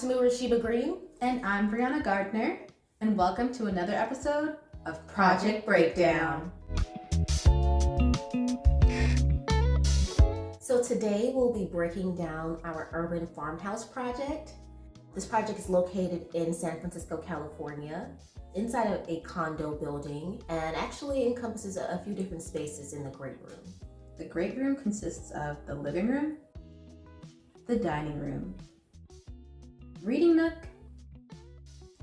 Tamu and Green. And I'm Brianna Gardner, and welcome to another episode of Project Breakdown. So today we'll be breaking down our Urban Farmhouse project. This project is located in San Francisco, California, inside of a condo building, and actually encompasses a few different spaces in the great room. The great room consists of the living room, the dining room, reading nook,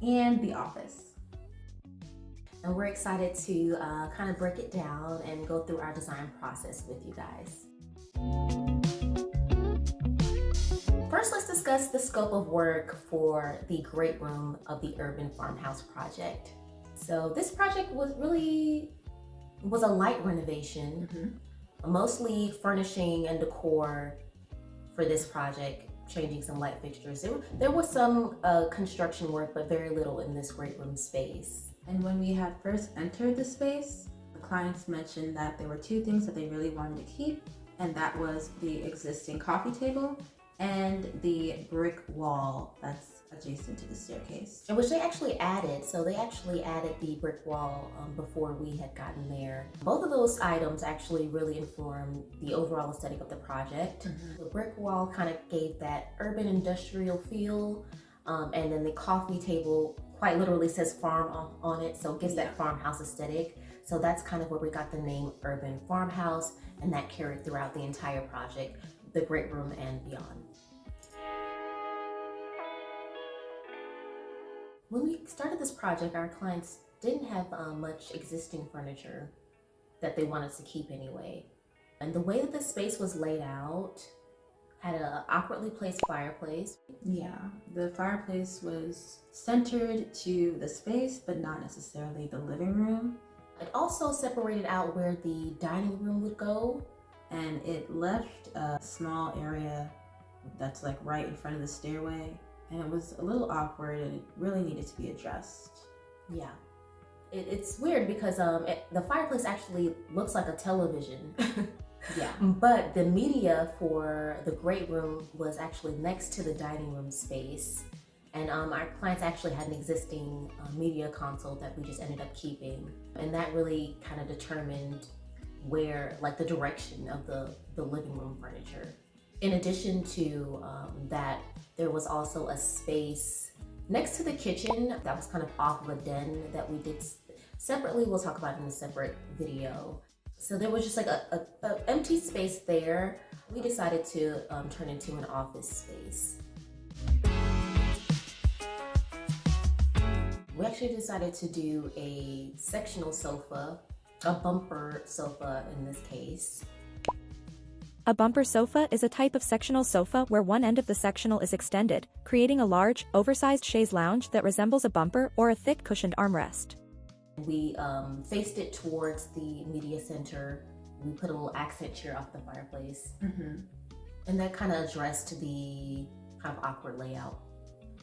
and the office. And we're excited to kind of break it down and go through our design process with you guys. First, let's discuss the scope of work for the great room of the Urban Farmhouse project. So this project was a light renovation, mostly furnishing and decor for this project, changing some light fixtures. There was some construction work, but very little in this great room space. And when we had first entered the space, the clients mentioned that there were two things that they really wanted to keep, and that was the existing coffee table and the brick wall that's adjacent to the staircase. And which they actually added. So they actually added the brick wall before we had gotten there. Both of those items actually really informed the overall aesthetic of the project. The brick wall kind of gave that urban industrial feel, and then the coffee table quite literally says farm on it, so it gives that farmhouse aesthetic. So that's kind of where we got the name Urban Farmhouse, and that carried throughout the entire project, the great room and beyond. When we started this project, our clients didn't have much existing furniture that they wanted to keep anyway. And the way that the space was laid out had an awkwardly placed fireplace. Yeah, the fireplace was centered to the space, but not necessarily the living room. It also separated out where the dining room would go. And it left a small area that's like right in front of the stairway. And it was a little awkward and it really needed to be addressed. Yeah. It's weird because the fireplace actually looks like a television. Yeah. But the media for the great room was actually next to the dining room space. And our clients actually had an existing media console that we just ended up keeping. And that really kind of determined where, like, the direction of the living room furniture. In addition to that, there was also a space next to the kitchen that was kind of off of a den that we did separately. We'll talk about in a separate video. So there was just like a empty space there. We decided to turn into an office space. We actually decided to do a sectional sofa, a bumper sofa in this case. A bumper sofa is a type of sectional sofa where one end of the sectional is extended, creating a large, oversized chaise lounge that resembles a bumper or a thick cushioned armrest. We faced it towards the media center. We put a little accent chair off the fireplace. And that kind of addressed the kind of awkward layout.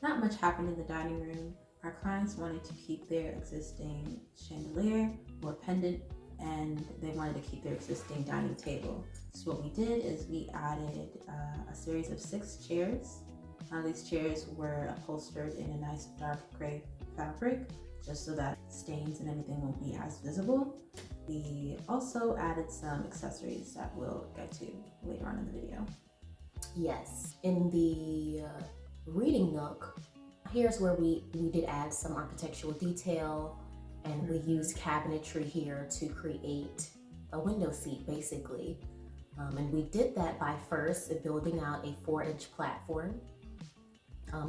Not much happened in the dining room. Our clients wanted to keep their existing chandelier or pendant, and they wanted to keep their existing dining table. So what we did is we added a series of 6 chairs. These chairs were upholstered in a nice dark gray fabric, just so that stains and everything won't be as visible. We also added some accessories that we'll get to later on in the video. Yes, in the reading nook, here's where we did add some architectural detail, and we used cabinetry here to create a window seat basically. And we did that by first building out a 4-inch platform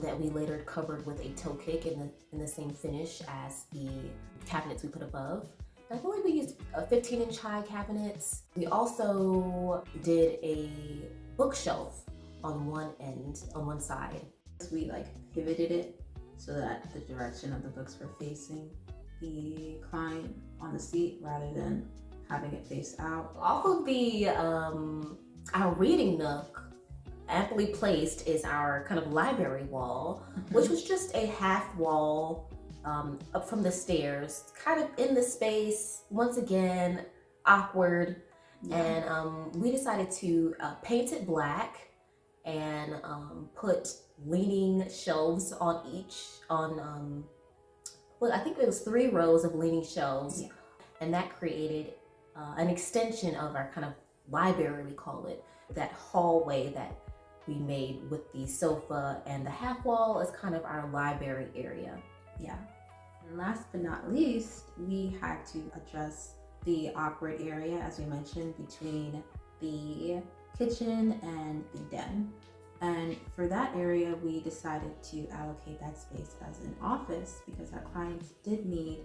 that we later covered with a toe kick in the same finish as the cabinets we put above. I believe we used 15-inch high cabinets. We also did a bookshelf on one side. We pivoted it so that the direction of the books were facing the client on the seat rather than having it face out. Off of the our reading nook, amply placed is our kind of library wall, which was just a half wall up from the stairs, kind of in the space, once again, awkward. And we decided to paint it black and put leaning shelves on well, I think it was 3 rows of leaning shelves. Yeah. And that created an extension of our kind of library, we call it, that hallway that we made with the sofa, and the half wall is kind of our library area. Yeah. And last but not least, we had to adjust the awkward area, as we mentioned, between the kitchen and the den. And for that area, we decided to allocate that space as an office because our clients did need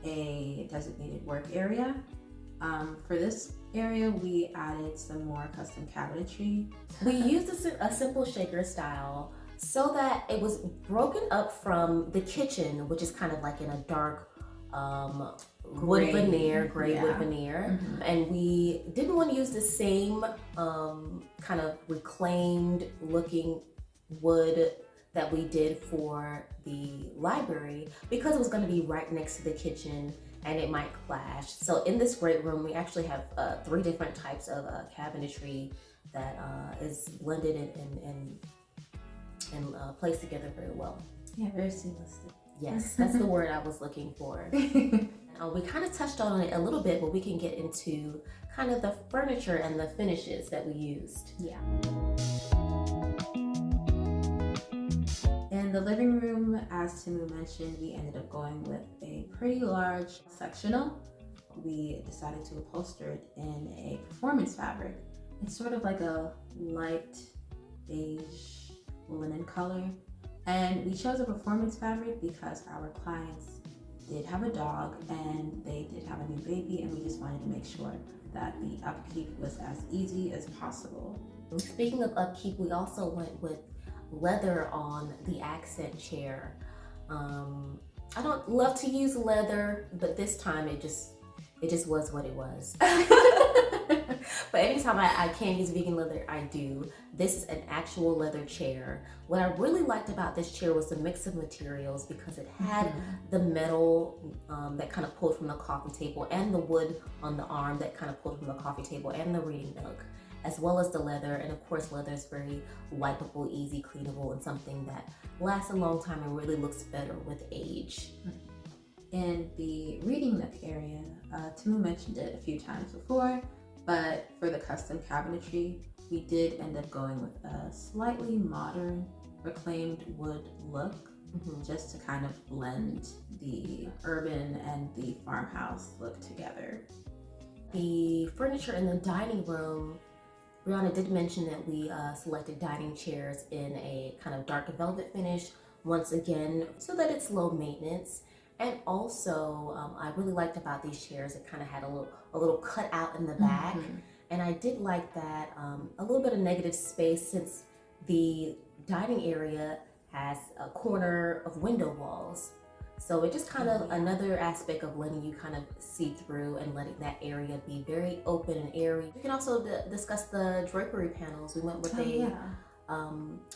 a designated work area. For this area, we added some more custom cabinetry. We used a simple shaker style so that it was broken up from the kitchen, which is kind of like in a dark wood veneer, gray wood veneer. Mm-hmm. And we didn't want to use the same kind of reclaimed looking wood that we did for the library because it was going to be right next to the kitchen and it might clash. So in this great room, we actually have 3 different types of cabinetry that is blended and placed together very well. Yeah, very seamlessly. Yes, that's the word I was looking for. We kind of touched on it a little bit, but we can get into kind of the furniture and the finishes that we used. Yeah. In the living room, as Tamu mentioned, we ended up going with a pretty large sectional. We decided to upholster it in a performance fabric. It's sort of like a light beige linen color. And we chose a performance fabric because our clients did have a dog and they did have a new baby, and we just wanted to make sure that the upkeep was as easy as possible. Speaking of upkeep, we also went with leather on the accent chair. I don't love to use leather, but this time it just was what it was. But anytime I can use vegan leather, I do. This is an actual leather chair. What I really liked about this chair was the mix of materials because it had the metal that kind of pulled from the coffee table, and the wood on the arm that kind of pulled from the coffee table, and the reading nook, as well as the leather. And of course, leather is very wipeable, easy cleanable, and something that lasts a long time and really looks better with age. In the reading nook area, Tamu mentioned it a few times before, but for the custom cabinetry, we did end up going with a slightly modern reclaimed wood look, just to kind of blend the urban and the farmhouse look together. The furniture in the dining room, Briauna did mention that we selected dining chairs in a kind of dark velvet finish, once again, so that it's low maintenance. And also, I really liked about these chairs, it kind of had a little cut out in the back. And I did like that, a little bit of negative space, since the dining area has a corner of window walls. So it just kind of another aspect of letting you kind of see through and letting that area be very open and airy. We can also discuss the drapery panels. We went with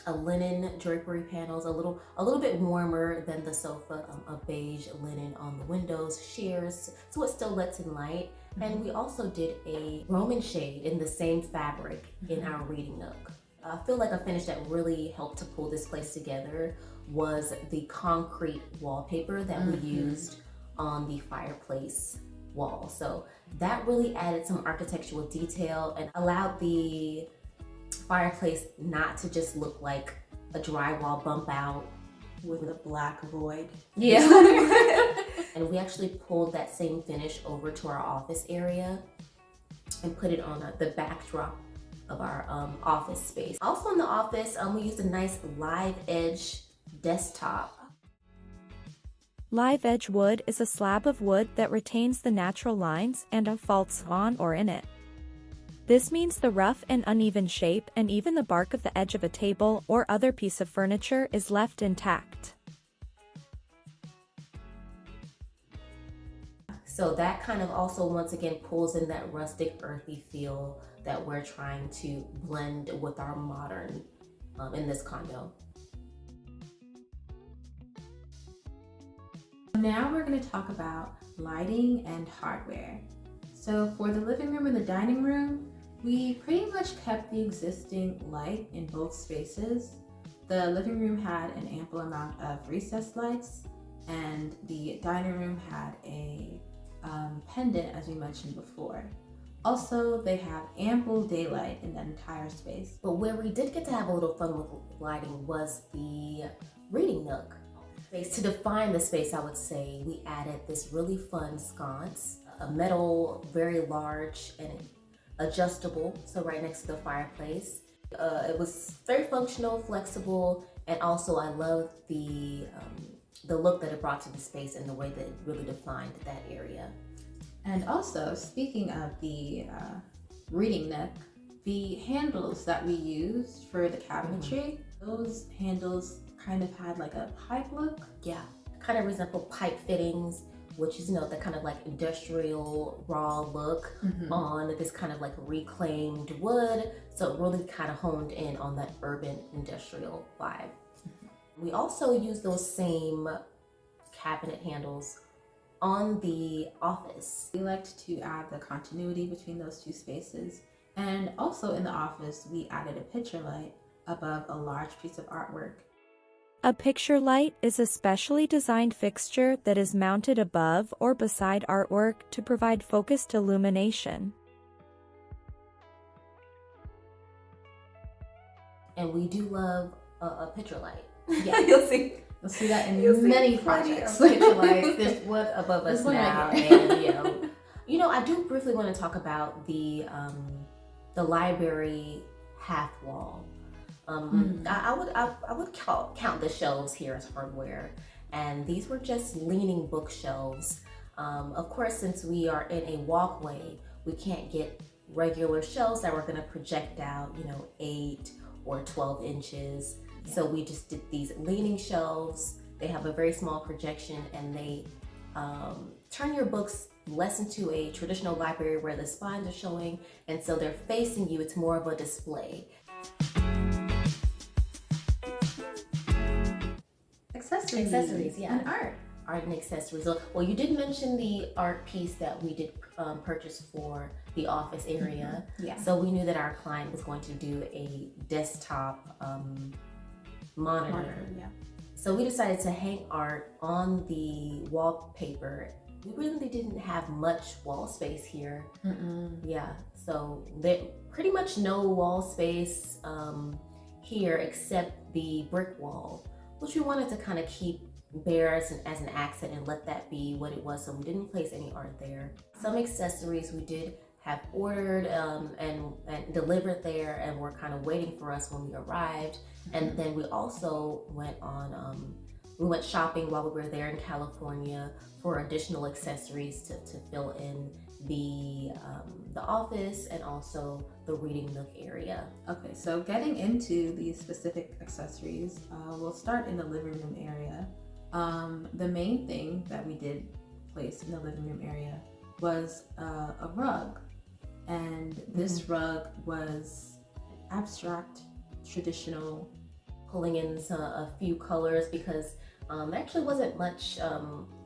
a linen drapery panels, a little bit warmer than the sofa, a beige linen on the windows, sheers, so it still lets in light. And we also did a Roman shade in the same fabric in our reading nook. I feel like a finish that really helped to pull this place together was the concrete wallpaper that we used on the fireplace wall. So that really added some architectural detail and allowed the fireplace not to just look like a drywall bump out with a black void. Yeah. And we actually pulled that same finish over to our office area and put it on the backdrop of our office space. Also in the office, we used a nice live edge desktop. Live edge wood is a slab of wood that retains the natural lines and faults on or in it. This means the rough and uneven shape and even the bark of the edge of a table or other piece of furniture is left intact. So that kind of also once again pulls in that rustic, earthy feel that we're trying to blend with our modern in this condo. Now we're going to talk about lighting and hardware. So for the living room and the dining room, We pretty much kept the existing light in both spaces. The living room had an ample amount of recessed lights, and the dining room had a pendant, as we mentioned before. Also, they have ample daylight in that entire space. But where we did get to have a little fun with lighting was the reading nook. To define the space, I would say we added this really fun sconce, a metal, very large and adjustable, so right next to the fireplace. It was very functional, flexible, and also I loved the look that it brought to the space and the way that it really defined that area. And also, speaking of the reading nook, the handles that we used for the cabinetry, those handles kind of had like a pipe look. Yeah, kind of resembled pipe fittings, which is, the kind of like industrial raw look on this kind of like reclaimed wood. So it really kind of honed in on that urban industrial vibe. We also used those same cabinet handles on the office. We liked to add the continuity between those two spaces. And also in the office, we added a picture light above a large piece of artwork. A picture light is a specially designed fixture that is mounted above or beside artwork to provide focused illumination. And we do love a picture light. Yeah, You'll see that in many projects. Picture lights. There's one above us now, and I do briefly want to talk about the library half wall. I would count the shelves here as hardware, and these were just leaning bookshelves. Of course, since we are in a walkway, we can't get regular shelves that were going to project out, 8 or 12 inches. So we just did these leaning shelves. They have a very small projection, and they turn your books less into a traditional library where the spines are showing, and so they're facing you. It's more of a display. Accessories, yeah. And art and accessories. Well, you did mention the art piece that we did purchase for the office area. Yeah. So we knew that our client was going to do a desktop monitor. Yeah. So we decided to hang art on the wallpaper. We really didn't have much wall space here. Yeah. So there pretty much no wall space here except the brick wall, which we wanted to kind of keep bare as an accent and let that be what it was. So we didn't place any art there. Some accessories we did have ordered and delivered there, and were kind of waiting for us when we arrived. And then we also went shopping while we were there in California for additional accessories to fill in the office and also the reading nook area. Okay, so getting into these specific accessories, we'll start in the living room area. The main thing that we did place in the living room area was a rug, and this rug was abstract, traditional, pulling in a few colors because there actually wasn't much.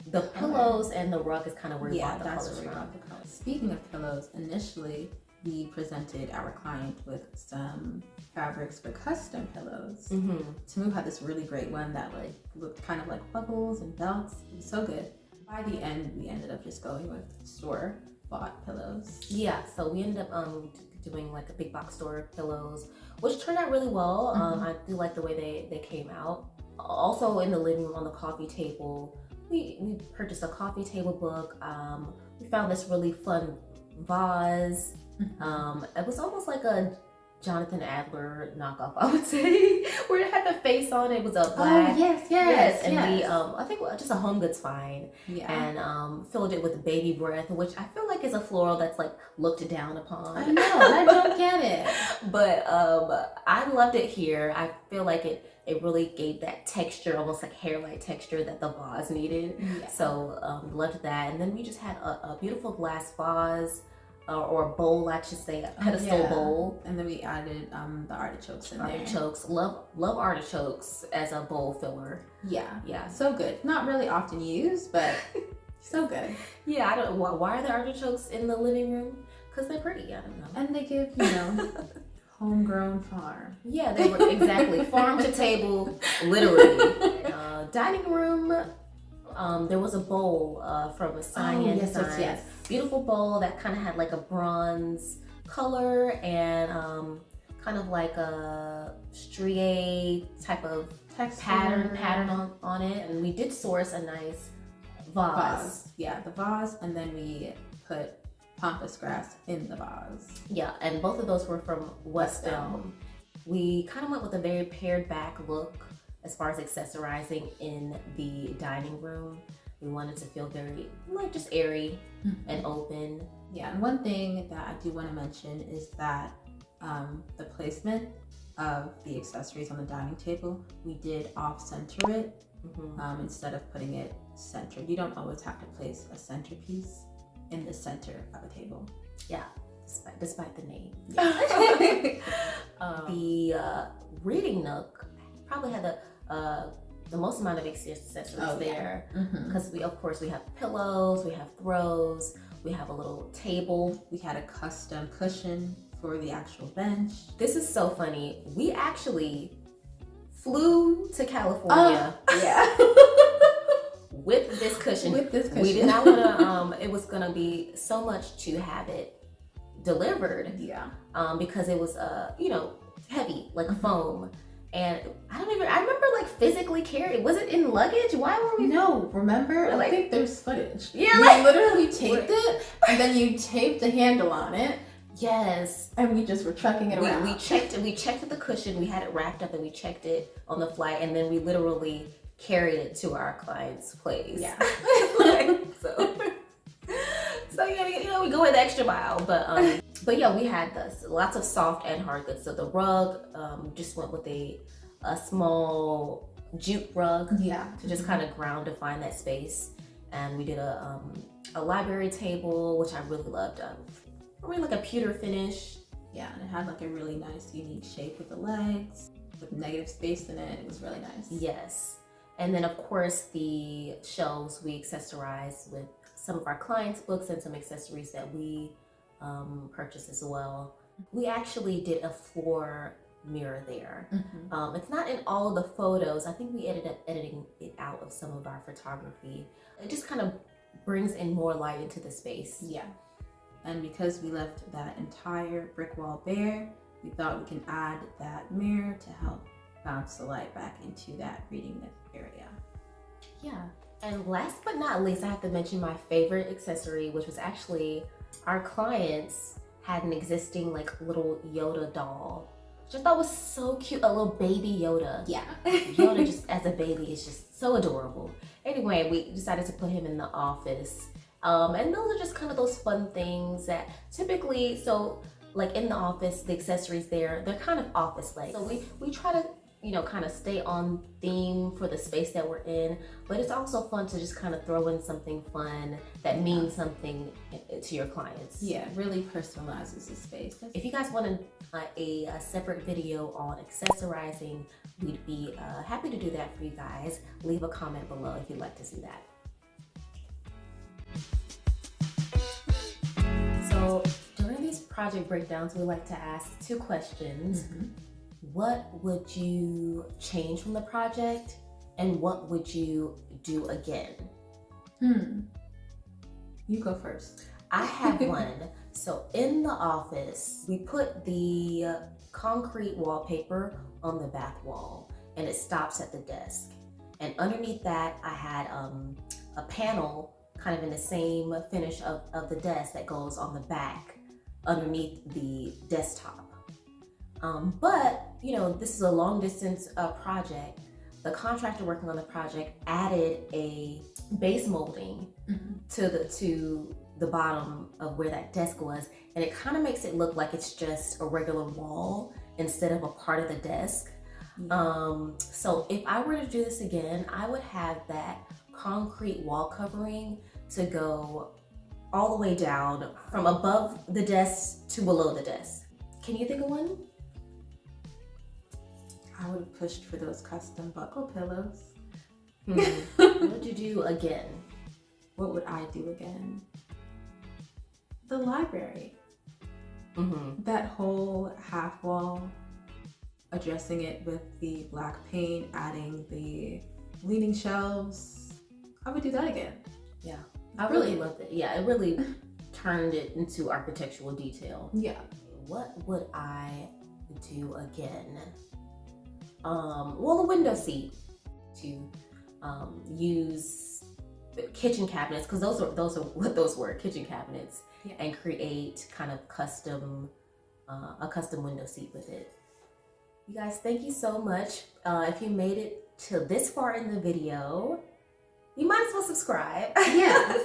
The pillows and the rug is kind of where we bought the colors from. Speaking of pillows, initially we presented our client with some fabrics for custom pillows. Tamu had this really great one that looked kind of like bubbles and belts. It was so good. By the end, we ended up just going with store-bought pillows. Yeah, so we ended up doing like a big box store pillows, which turned out really well. I do like the way they came out. Also in the living room on the coffee table, we purchased a coffee table book. We found this really fun vase. It was almost like a Jonathan Adler knockoff, I would say, where it had the face on it. It was a black. Oh, yes. And we, I think just a home goods find. Yeah. And filled it with baby breath, which I feel like is a floral that's like looked down upon. I know, I don't get it. But I loved it here. I feel like it really gave that texture, almost like hair-like texture that the vase needed. Yeah. So loved that. And then we just had a beautiful glass vase. Or a bowl, I should say, a pedestal bowl. And then we added the artichokes in there. Artichokes, love artichokes as a bowl filler. Yeah, so good. Not really often used, but so good. Yeah, I don't. Why are the artichokes in the living room? because they're pretty. I don't know. And they give, homegrown farm. Yeah, they were exactly farm to table, literally. Dining room. There was a bowl from a Cyan Designs. Yes. Beautiful bowl that kind of had like a bronze color and kind of like a strié type of pattern on it. And we did source a nice vase. Yeah, the vase, and then we put pampas grass in the vase. Yeah, and both of those were from Westwood. We kind of went with a very pared back look as far as accessorizing in the dining room. We wanted to feel very just airy and open. Yeah, and one thing that I do want to mention is that the placement of the accessories on the dining table, we did off-center it instead of putting it centered. You don't always have to place a centerpiece in the center of a table. Yeah, despite the name. Yeah. The reading nook probably had the most amount of accessories there because we have pillows, we have throws, we have a little table. We had a custom cushion for the actual bench. This is so funny. We actually flew to California. With this cushion. We did not want to. It was gonna be so much to have it delivered. Yeah. Because it was heavy, like foam. And I remember like physically carrying. Was it in luggage? Why were we? No, remember? I think there's footage. Yeah, you literally taped it, and then you taped a handle on it. Yes. And we just were trucking it around. We checked the cushion. We had it wrapped up, and we checked it on the flight, and then we literally carried it to our client's place. Yeah. So yeah, we go an extra mile, but yeah, we had lots of soft and hard goods. So the rug just went with a small jute rug, to just kind of ground define that space. And we did a library table, which I really loved. Really like a pewter finish. Yeah, and it had like a really nice, unique shape with the legs, with negative space in it. It was really nice. Yes, and then of course the shelves we accessorized with some of our clients' books and some accessories that we purchased as well. We actually did a floor mirror there. It's not in all of the photos. I think we ended up editing it out of some of our photography. It just kind of brings in more light into the space. Yeah, and because we left that entire brick wall bare, we thought we can add that mirror to help bounce the light back into that reading area. Yeah. And last but not least, I have to mention my favorite accessory, which was actually our clients had an existing like little Yoda doll, which I thought was so cute, a little baby Yoda. Yeah. Yoda just as a baby is just so adorable. Anyway, we decided to put him in the office. And those are just kind of those fun things that typically, so like in the office, the accessories there, they're kind of office-like. So we try to kind of stay on theme for the space that we're in, but it's also fun to just kind of throw in something fun that means something to your clients. Yeah, really personalizes the space. If you guys want a separate video on accessorizing, we'd be happy to do that for you guys. Leave a comment below if you'd like to see that. So during these project breakdowns, we like to ask 2 questions. What would you change from the project, and what would you do again? You go first. I have one. So in the office, we put the concrete wallpaper on the back wall, and it stops at the desk. And underneath that, I had a panel kind of in the same finish of the desk that goes on the back underneath the desktop. But this is a long distance project. The contractor working on the project added a base molding to the bottom of where that desk was, and it kind of makes it look like it's just a regular wall instead of a part of the desk. So if I were to do this again, I would have that concrete wall covering to go all the way down from above the desk to below the desk. Can you think of one? I would have pushed for those custom buckle pillows. What would you do again? What would I do again? The library. That whole half wall, addressing it with the black paint, adding the leaning shelves. I would do that again. Yeah, I really loved it. Yeah, it really turned it into architectural detail. Yeah. What would I do again? Well, the window seat, to use the kitchen cabinets, because those are what those were, kitchen cabinets, and create kind of a custom window seat with it. You guys, thank you so much. If you made it to this far in the video, you might as well subscribe. Yeah.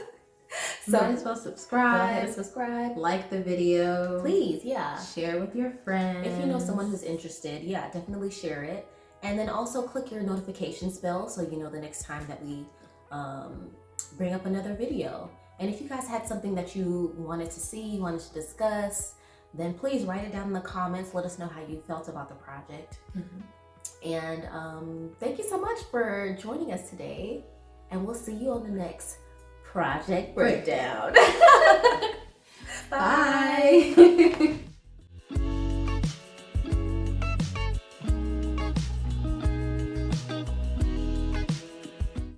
So might as well subscribe. Go ahead and subscribe. Like the video. Please, yeah. Share with your friends. If you know someone who's interested, yeah, definitely share it. And then also click your notifications bell so you know the next time that we bring up another video. And if you guys had something that you wanted to see, wanted to discuss, then please write it down in the comments. Let us know how you felt about the project. And thank you so much for joining us today. And we'll see you on the next project breakdown. Bye.